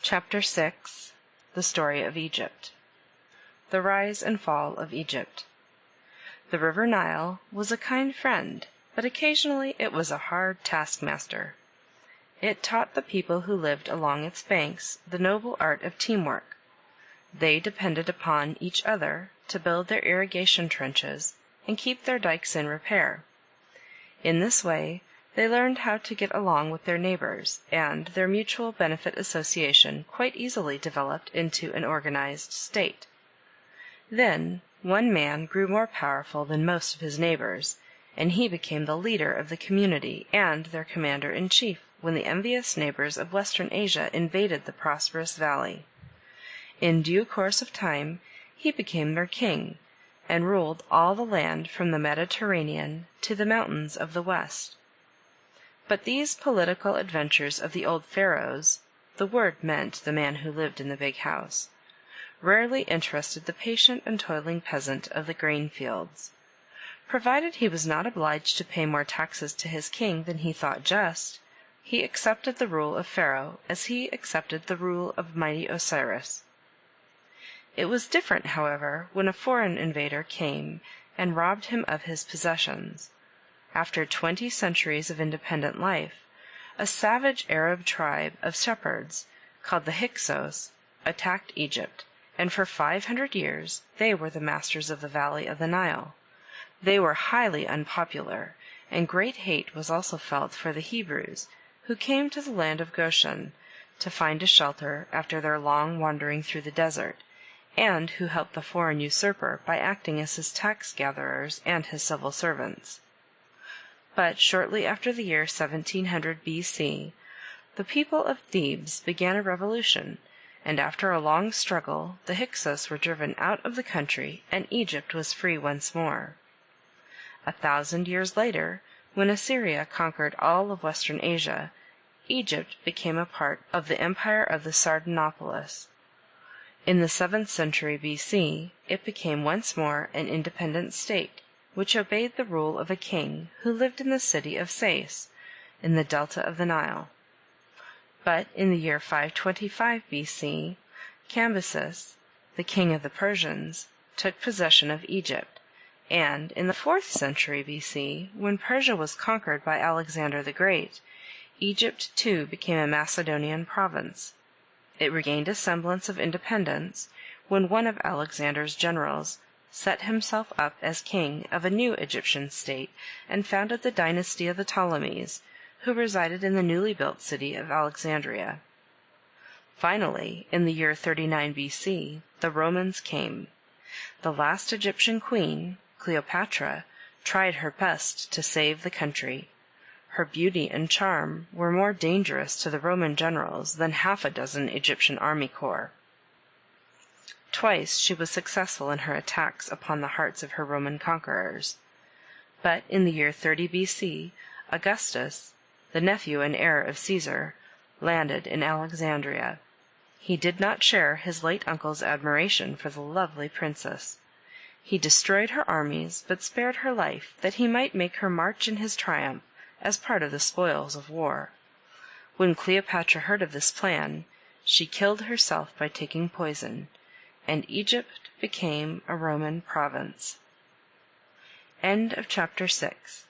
Chapter 6 The Story of Egypt. The Rise and Fall of Egypt. The river Nile was a kind friend, but occasionally it was a hard taskmaster. It taught the people who lived along its banks the noble art of teamwork. They depended upon each other to build their irrigation trenches and keep their dikes in repair. In this way, they learned how to get along with their neighbors, and their mutual benefit association quite easily developed into an organized state. Then one man grew more powerful than most of his neighbors, and he became the leader of the community and their commander-in-chief when the envious neighbors of Western Asia invaded the prosperous valley. In due course of time he became their king, and ruled all the land from the Mediterranean to the mountains of the west. But these political adventures of the old pharaohs, the word meant the man who lived in the big house, rarely interested the patient and toiling peasant of the grain fields. Provided he was not obliged to pay more taxes to his king than he thought just, he accepted the rule of Pharaoh as he accepted the rule of mighty Osiris. It was different, however, when a foreign invader came and robbed him of his possessions. After 20 centuries of independent life, a savage Arab tribe of shepherds, called the Hyksos, attacked Egypt, and for 500 years they were the masters of the valley of the Nile. They were highly unpopular, and great hate was also felt for the Hebrews, who came to the land of Goshen to find a shelter after their long wandering through the desert, and who helped the foreign usurper by acting as his tax-gatherers and his civil servants. But shortly after the year 1700 B.C., the people of Thebes began a revolution, and after a long struggle the Hyksos were driven out of the country and Egypt was free once more. 1,000 years later, when Assyria conquered all of Western Asia, Egypt became a part of the empire of the Sardanapalus. In the 7th century B.C., it became once more an independent state, which obeyed the rule of a king who lived in the city of Sais, in the delta of the Nile. But in the year 525 B.C., Cambyses, the king of the Persians, took possession of Egypt, and in the 4th century B.C., when Persia was conquered by Alexander the Great, Egypt too became a Macedonian province. It regained a semblance of independence when one of Alexander's generals set himself up as king of a new Egyptian state and founded the dynasty of the Ptolemies, who resided in the newly built city of Alexandria. Finally, in the year 39 B.C., the Romans came. The last Egyptian queen, Cleopatra, tried her best to save the country. Her beauty and charm were more dangerous to the Roman generals than half a dozen Egyptian army corps. Twice she was successful in her attacks upon the hearts of her Roman conquerors. But in the year 30 B.C., Augustus, the nephew and heir of Caesar, landed in Alexandria. He did not share his late uncle's admiration for the lovely princess. He destroyed her armies, but spared her life that he might make her march in his triumph as part of the spoils of war. When Cleopatra heard of this plan, she killed herself by taking poison, and Egypt became a Roman province. End of chapter 6.